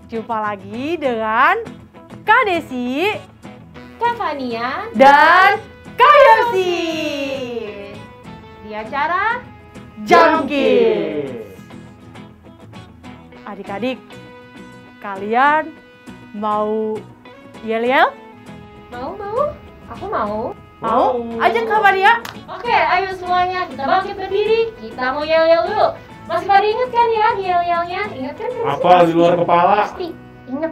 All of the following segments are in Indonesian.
Jumpa lagi dengan Kak Desi, Kak Fania, dan Kak Yosi di acara Jangkis. Adik-adik, kalian mau yel-yel? Mau? Aku mau. Mau? Ajak Kak Fania. Oke, ayo semuanya kita bangkit berdiri. Kita mau yel-yel dulu. Masih pada inget kan ya yel-yelnya? Ingat kan? Apa di luar kepala? Pasti inget.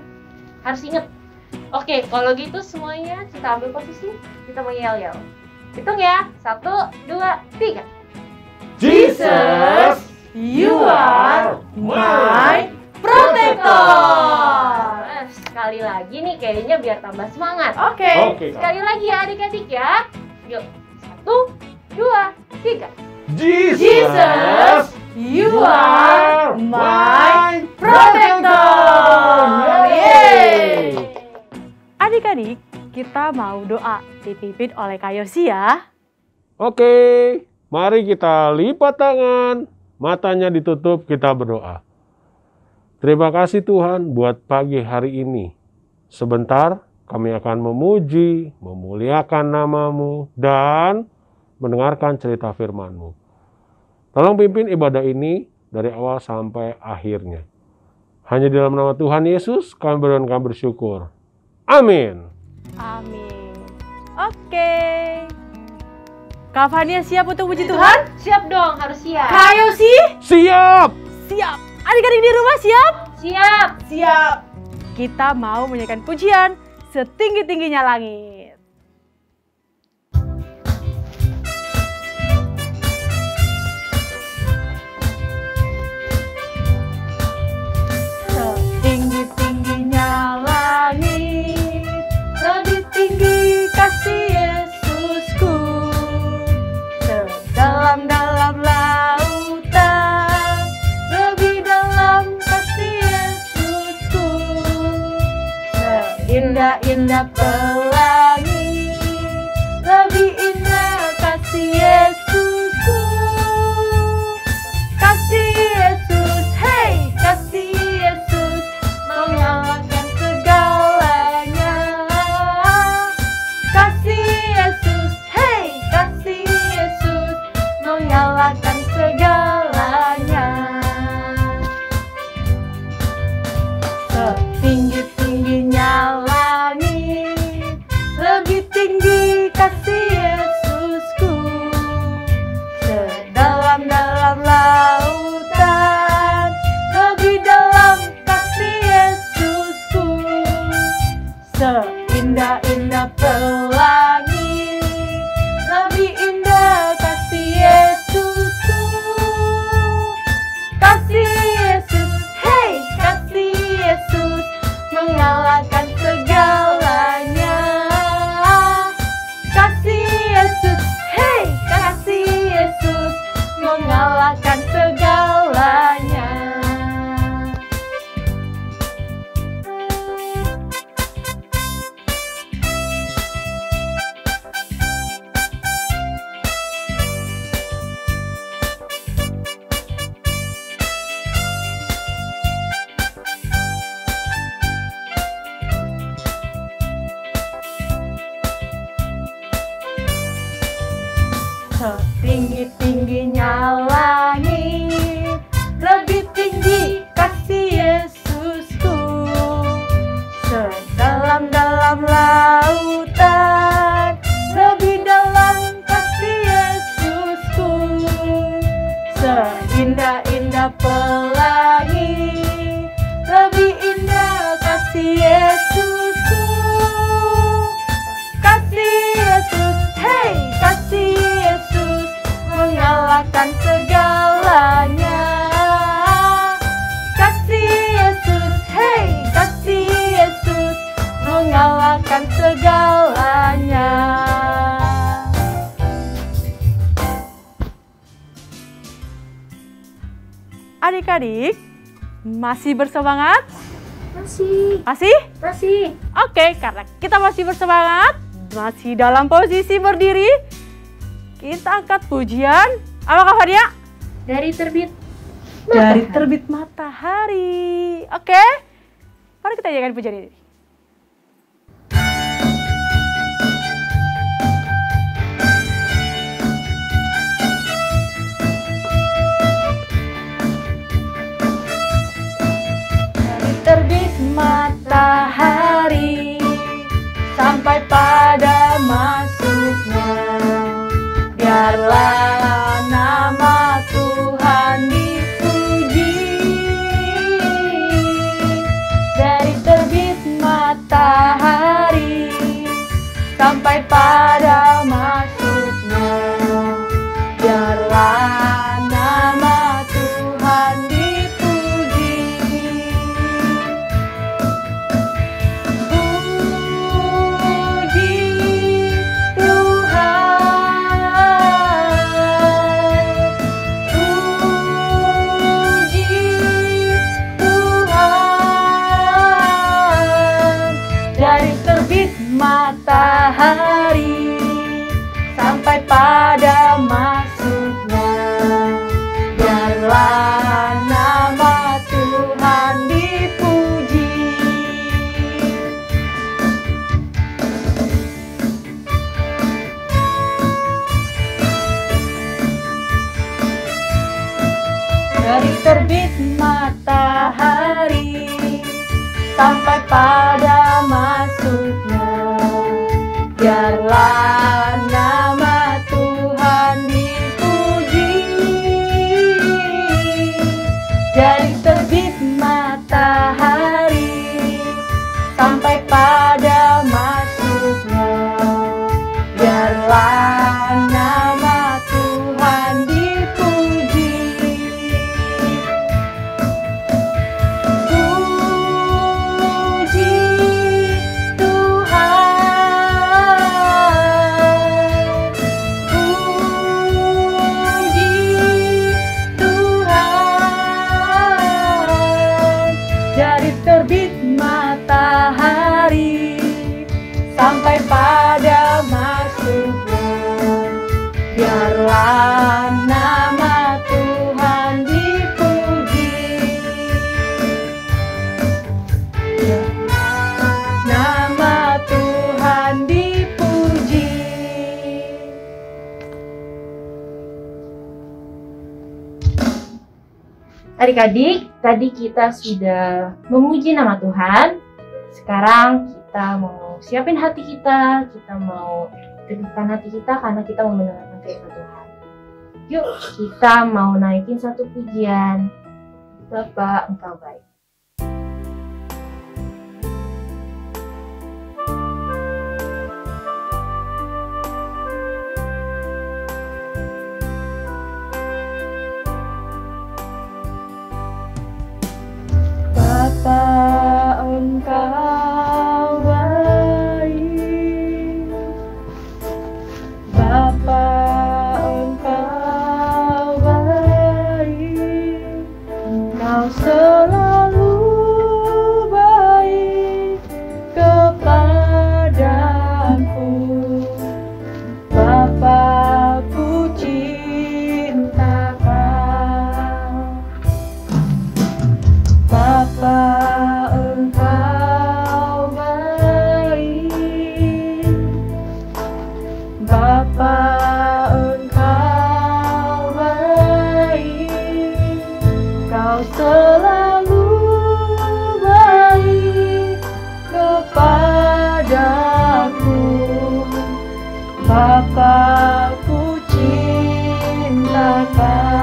Harus inget. Oke, kalau gitu semuanya kita ambil posisi. Kita mau yel-yel. Hitung ya. 1, 2, 3. Jesus, You are my protector. Sekali lagi nih kayaknya biar tambah semangat. Oke. Oke, Kak. Sekali lagi ya adik-adik ya. Yuk, 1, 2, 3. Jesus, you are my protector. Yeay. Adik-adik, kita mau doa dipimpin oleh Kak Yosi ya. Oke, mari kita lipat tangan, matanya ditutup, kita berdoa. Terima kasih Tuhan buat pagi hari ini. Sebentar kami akan memuji, memuliakan nama-Mu, dan mendengarkan cerita firman-Mu. Tolong pimpin ibadah ini dari awal sampai akhirnya. Hanya di dalam nama Tuhan Yesus kami berdoa dan kami bersyukur. Amin. Amin. Oke. Kak Fania siap untuk puji Tuhan? Siap dong, harus siap. Kak Yosi? Siap! Siap. Adik-adik di rumah siap? Siap. Siap. Kita mau menyanyikan pujian setinggi-tingginya langit. Setinggi-tingginya langit, lebih tinggi kasih Yesusku. Sedalam-dalam lautan, lebih dalam kasih Yesusku. Seindah-indah pelangi, lebih indah kasih Yesusku. Kasih Yesus, hey, kasih Yesus, mengalahkan segalanya. Kasih Yesus, hey, kasih Yesus, mengalahkan segalanya. Setinggi-tingginya langit, lebih tinggi kasih Yesusku. Sedalam-dalam lautan, lebih dalam kasih Yesusku. Seindah-indah pelangi, lebih indah kasih Yesusku. Kasih Yesus, hey, kasih Yesus, mengalahkan segalanya. Kasih Yesus, hey, kasih Yesus, mengalahkan segalanya. Setinggi-tingginya langit, lebih tinggi kasih Yesusku. Sedalam-dalam lautan, lebih dalam kasih Yesusku. Seindah-indah pelangi, lebih indah kasih Yesusku. Kasih Yesus, hey, kasih Yesus, mengalahkan segalanya. Kasih Yesus, hey, kasih Yesus, mengalahkan segalanya. Adik-adik, masih bersemangat? Masih? Oke, karena kita masih bersemangat, masih dalam posisi berdiri, kita angkat pujian. Apa Kak Fadia? Dari terbit Dari terbit matahari. Oke? kita nyanyikan pujian ini. Dari terbit matahari sampai pada masuknya, biarlah nama Tuhan dipuji. Dari terbit matahari sampai pada masuknya, biarlah nama Tuhan dipuji. Puji dari terbit matahari sampai pada masuknya, biarlah nama Tuhan dipuji. Dari terbit matahari sampai pada masuknya, biarlah nama Tuhan dipuji. Dari terbit matahari sampai pada masuknya, biarlah nama Tuhan dipuji. Dari terbit matahari sampai pada masuknya, biarlah nama Tuhan dipuji. Nama Tuhan dipuji. Adik-adik, tadi kita sudah memuji nama Tuhan. Sekarang kita mau siapin hati kita mau teduhkan hati kita karena kita mau mendengarkan firman Tuhan. Yuk, kita mau naikin satu pujian. Bapa, Engkau baik. Bapa, Engkau baik. Bapa, Engkau baik. Engkau selalu baik kepadaku. Bapa, ku cinta Kau. Bapa, Engkau baik. Bapa, Engkau baik. Kau selalu baik kepadaku. Bapa, ku cinta Kau.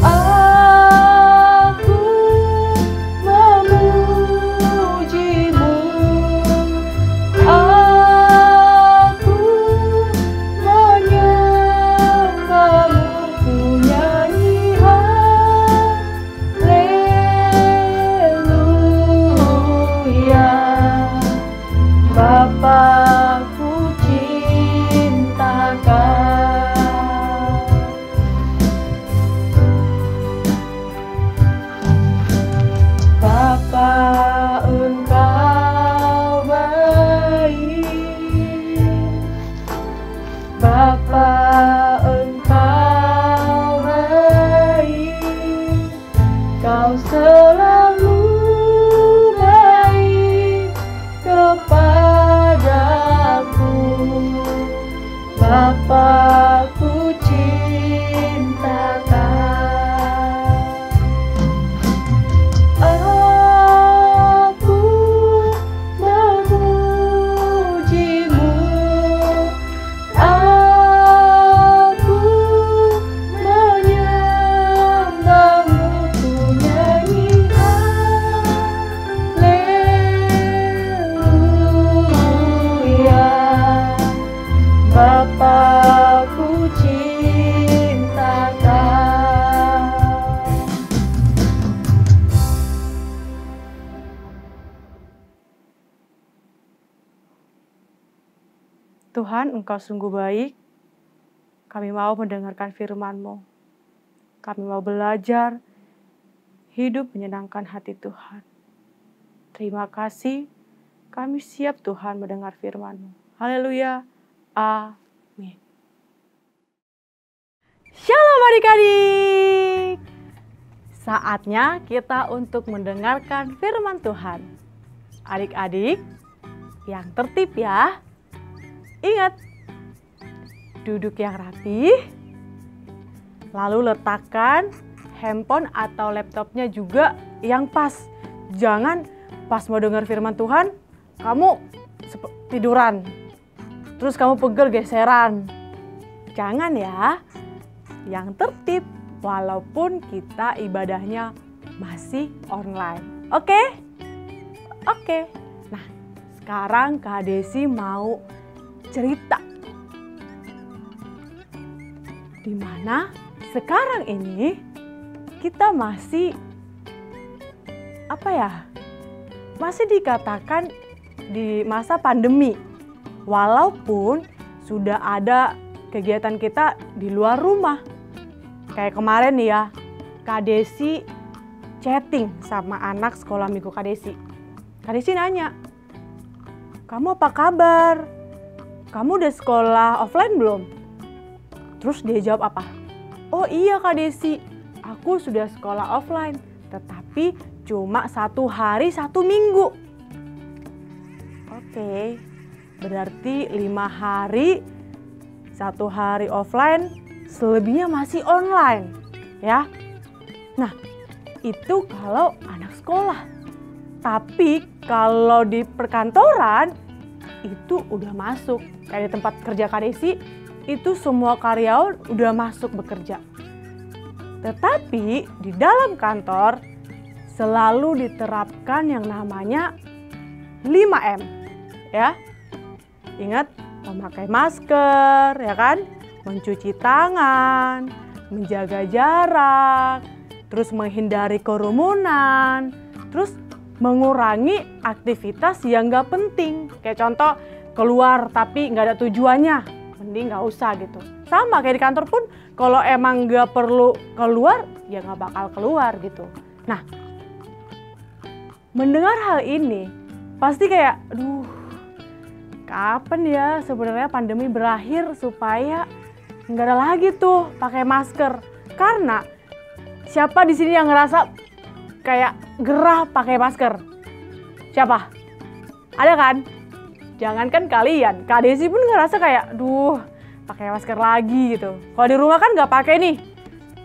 Aku memujimu, aku menyembahmu, ku nyanyi haleluya. Bapa, ku cinta Kau. Bapa, Engkau baik. Bapa, Engkau baik. Kau selalu Tuhan, Engkau sungguh baik. Kami mau mendengarkan firman-Mu. Kami mau belajar hidup menyenangkan hati Tuhan. Terima kasih, kami siap Tuhan mendengar firman-Mu. Haleluya. Amin. Shalom adik-adik. Saatnya kita untuk mendengarkan firman Tuhan. Adik-adik yang tertib ya. Ingat, duduk yang rapi. Lalu letakkan handphone atau laptopnya juga yang pas. Jangan pas mau dengar firman Tuhan, kamu tiduran. Terus kamu pegel geseran. Jangan ya. Yang tertib walaupun kita ibadahnya masih online. Oke? Oke. Nah, sekarang Kak Desi mau cerita. Di mana sekarang ini kita masih masih dikatakan di masa pandemi. Walaupun sudah ada kegiatan kita di luar rumah. Kayak kemarin nih ya, Kak Desi chatting sama anak sekolah minggu Kak Desi. Kak Desi nanya, "Kamu apa kabar? Kamu udah sekolah offline belum?" Terus dia jawab apa? "Oh iya Kak Desi, aku sudah sekolah offline, tetapi cuma 1 hari 1 minggu." Oke, berarti 5 hari, 1 hari offline, selebihnya masih online ya. Nah, itu kalau anak sekolah. Tapi kalau di perkantoran, itu udah masuk. Kayak di tempat kerja Kak Desi, itu semua karyawan udah masuk bekerja. Tetapi di dalam kantor selalu diterapkan yang namanya 5M ya. Ingat, memakai masker ya kan, mencuci tangan, menjaga jarak, terus menghindari kerumunan, terus mengurangi aktivitas yang gak penting. Kayak contoh keluar tapi gak ada tujuannya, mending gak usah gitu. Sama kayak di kantor pun, kalau emang gak perlu keluar, ya gak bakal keluar gitu. Nah, mendengar hal ini, pasti kayak, aduh, kapan ya sebenarnya pandemi berakhir supaya nggak ada lagi tuh pakai masker. Karena siapa di sini yang ngerasa kayak gerah pakai masker? Siapa? Ada kan? Jangankan kalian, Kak Desi pun ngerasa kayak, duh, pakai masker lagi gitu. Kalau di rumah kan nggak pakai nih,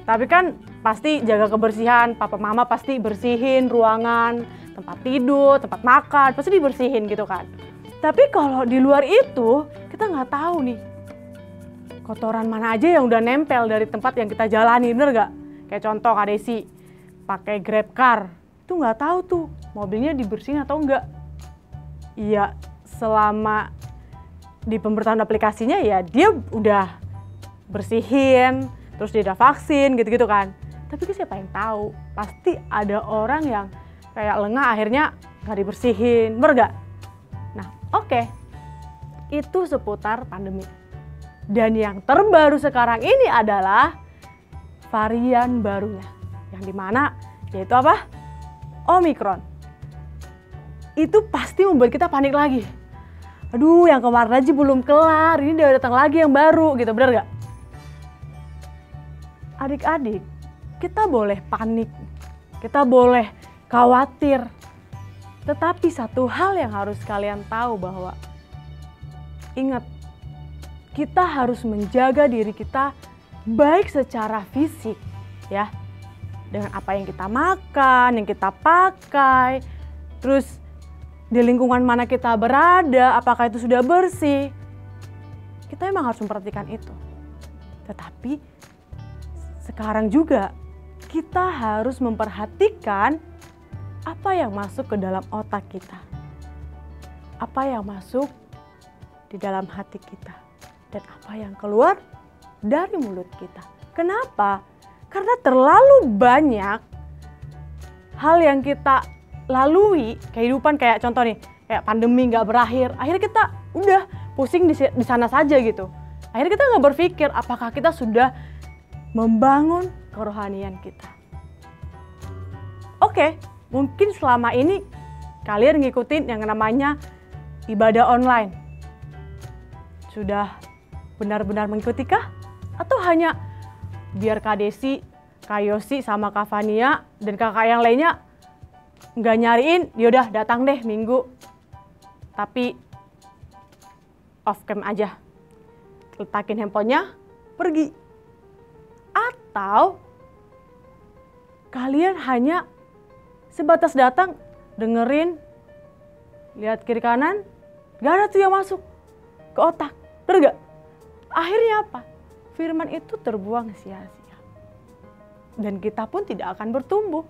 tapi kan pasti jaga kebersihan. Papa mama pasti bersihin ruangan, tempat tidur, tempat makan, pasti dibersihin gitu kan. Tapi kalau di luar itu, kita nggak tahu nih kotoran mana aja yang udah nempel dari tempat yang kita jalani, bener gak? Kayak contoh Kak Desi pakai Grab Car, itu nggak tahu tuh mobilnya dibersihin atau enggak. Iya, selama di pemberitahuan aplikasinya ya dia udah bersihin, terus dia udah vaksin gitu-gitu kan. Tapi siapa yang tahu? Pasti ada orang yang kayak lengah akhirnya nggak dibersihin, bener gak? Nah, oke. Itu seputar pandemi. Dan yang terbaru sekarang ini adalah varian barunya. Yang dimana yaitu apa? Omikron. Itu pasti membuat kita panik lagi. Aduh, yang kemarin aja belum kelar, ini udah datang lagi yang baru gitu, bener gak? Adik-adik, kita boleh panik, kita boleh khawatir. Tetapi satu hal yang harus kalian tahu bahwa ingat, kita harus menjaga diri kita baik secara fisik ya. Dengan apa yang kita makan, yang kita pakai, terus di lingkungan mana kita berada, apakah itu sudah bersih. Kita memang harus memperhatikan itu. Tetapi sekarang juga kita harus memperhatikan apa yang masuk ke dalam otak kita. Apa yang masuk di dalam hati kita. Dan apa yang keluar dari mulut kita. Kenapa? Karena terlalu banyak hal yang kita lalui, kehidupan kayak contoh nih, kayak pandemi nggak berakhir. Akhirnya kita udah pusing di sana saja gitu. Akhirnya kita nggak berpikir apakah kita sudah membangun kerohanian kita. Oke, mungkin selama ini kalian ngikutin yang namanya ibadah online. Sudah benar-benar mengikutikah? Atau hanya biar Kak Desi, Kak Yosi, sama Kak Fania, dan kakak yang lainnya nggak nyariin, yaudah datang deh Minggu. Tapi off cam aja. Letakin handphonenya, pergi. Atau kalian hanya sebatas datang, dengerin, lihat kiri kanan, gak ada tuh yang masuk ke otak. Bener gak? Akhirnya apa? Firman itu terbuang sia-sia. Dan kita pun tidak akan bertumbuh.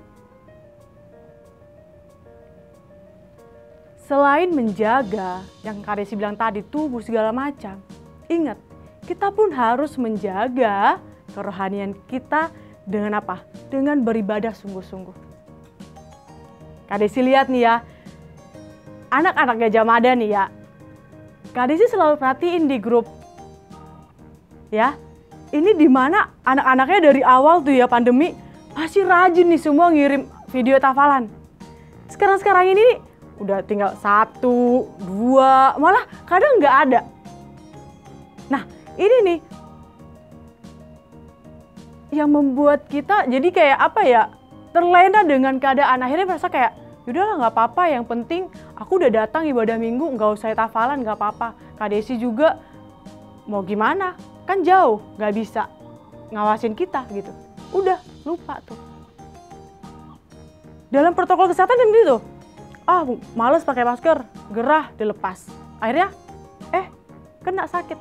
Selain menjaga, yang Kak Desi bilang tadi, tubuh segala macam. Ingat, kita pun harus menjaga kerohanian kita dengan apa? Dengan beribadah sungguh-sungguh. Kak Desi lihat nih ya, anak-anak Gajah Mada nih ya. Kak Desi selalu perhatiin di grup. Ya, ini dimana anak-anaknya dari awal tuh ya pandemi masih rajin nih semua ngirim video tafalan. Sekarang ini nih, udah tinggal 1, 2, malah kadang nggak ada. Nah ini nih yang membuat kita jadi kayak apa ya, terlena dengan keadaan. Akhirnya merasa kayak yaudahlah nggak apa-apa, yang penting aku udah datang ibadah minggu, nggak usah tafalan, nggak apa-apa. Kak Desi juga mau gimana, kan jauh, nggak bisa ngawasin kita gitu. Udah lupa tuh. Dalam protokol kesehatan kan gitu. Males pakai masker, gerah dilepas. Akhirnya, kena sakit.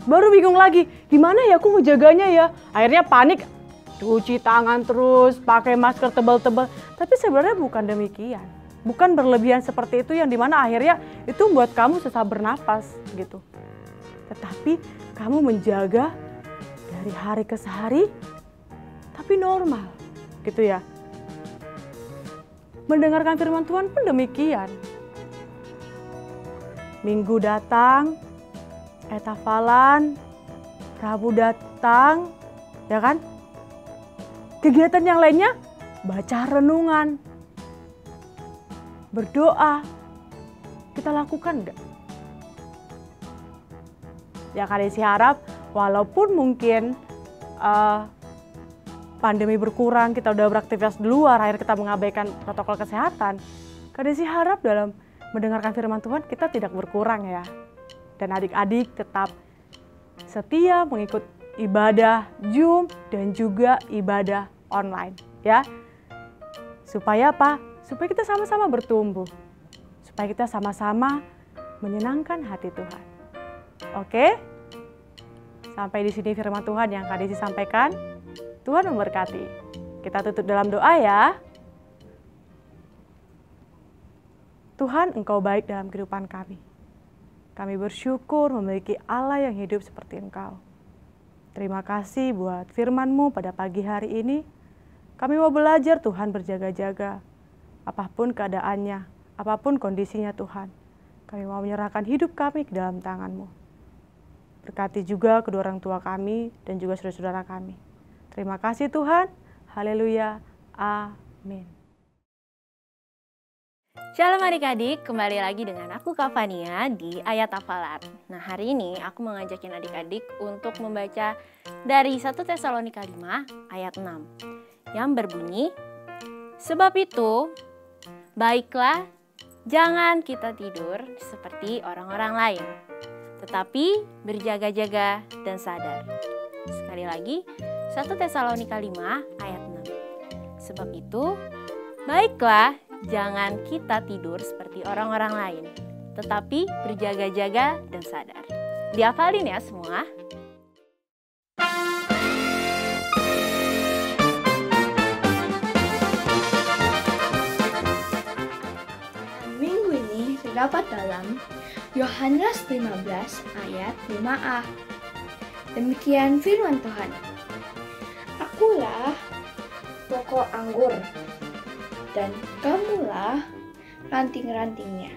Baru bingung lagi, gimana ya aku ngejaganya ya? Akhirnya panik, cuci tangan terus, pakai masker tebal-tebal. Tapi sebenarnya bukan demikian. Bukan berlebihan seperti itu yang dimana akhirnya itu membuat kamu susah bernapas gitu. Tetapi kamu menjaga dari hari ke hari, tapi normal gitu ya. Mendengarkan firman Tuhan pun demikian. Minggu datang, etafalan, Rabu datang, ya kan? Kegiatan yang lainnya, baca renungan, berdoa, kita lakukan enggak? Ya Kak Desi harap, walaupun mungkin pandemi berkurang, kita udah beraktivitas di luar, akhirnya kita mengabaikan protokol kesehatan. Kak Desi harap dalam mendengarkan firman Tuhan kita tidak berkurang ya. Dan adik-adik tetap setia mengikut ibadah Zoom dan juga ibadah online ya. Supaya apa? Supaya kita sama-sama bertumbuh. Supaya kita sama-sama menyenangkan hati Tuhan. Oke? Sampai di sini firman Tuhan yang Kak Desi sampaikan. Tuhan memberkati. Kita tutup dalam doa ya. Tuhan, Engkau baik dalam kehidupan kami. Kami bersyukur memiliki Allah yang hidup seperti Engkau. Terima kasih buat firman-Mu pada pagi hari ini. Kami mau belajar Tuhan berjaga-jaga. Apapun keadaannya, apapun kondisinya Tuhan. Kami mau menyerahkan hidup kami ke dalam tangan-Mu. Berkati juga kedua orang tua kami dan juga saudara-saudara kami. Terima kasih Tuhan. Haleluya. Amin. Shalom adik-adik, kembali lagi dengan aku Kak Fania di Ayat Hafalan. Nah hari ini aku mengajakin adik-adik untuk membaca dari 1 Tesalonika 5 ayat 6 yang berbunyi, sebab itu baiklah jangan kita tidur seperti orang-orang lain, tetapi berjaga-jaga dan sadar. Sekali lagi, 1 Tesalonika 5 ayat 6. Sebab itu, baiklah jangan kita tidur seperti orang-orang lain, tetapi berjaga-jaga dan sadar. Dihafalin ya semua. Minggu ini terdapat dalam Yohanes 15 ayat 5a. Demikian firman Tuhan. Akulah pokok anggur, dan kamulah ranting-rantingnya.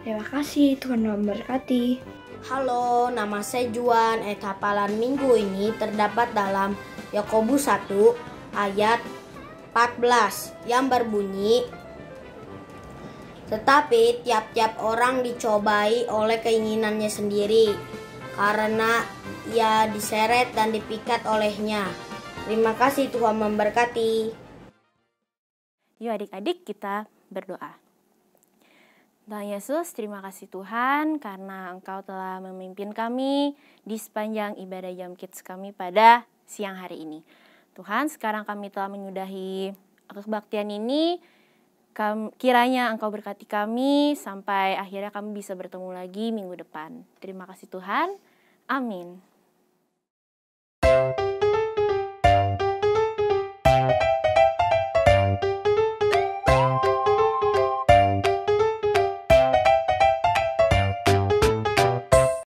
Terima kasih, Tuhan memberkati. Halo, nama saya Juan. Ayat hafalan minggu ini terdapat dalam Yakobus 1 ayat 14 yang berbunyi, tetapi tiap-tiap orang dicobai oleh keinginannya sendiri, karena ia diseret dan dipikat olehnya. Terima kasih, Tuhan memberkati. Yuk adik-adik kita berdoa. Tuhan Yesus, terima kasih Tuhan karena Engkau telah memimpin kami di sepanjang ibadah Jam Kids kami pada siang hari ini. Tuhan, sekarang kami telah menyudahi kebaktian ini. Kiranya Engkau berkati kami sampai akhirnya kami bisa bertemu lagi minggu depan. Terima kasih Tuhan. Amin.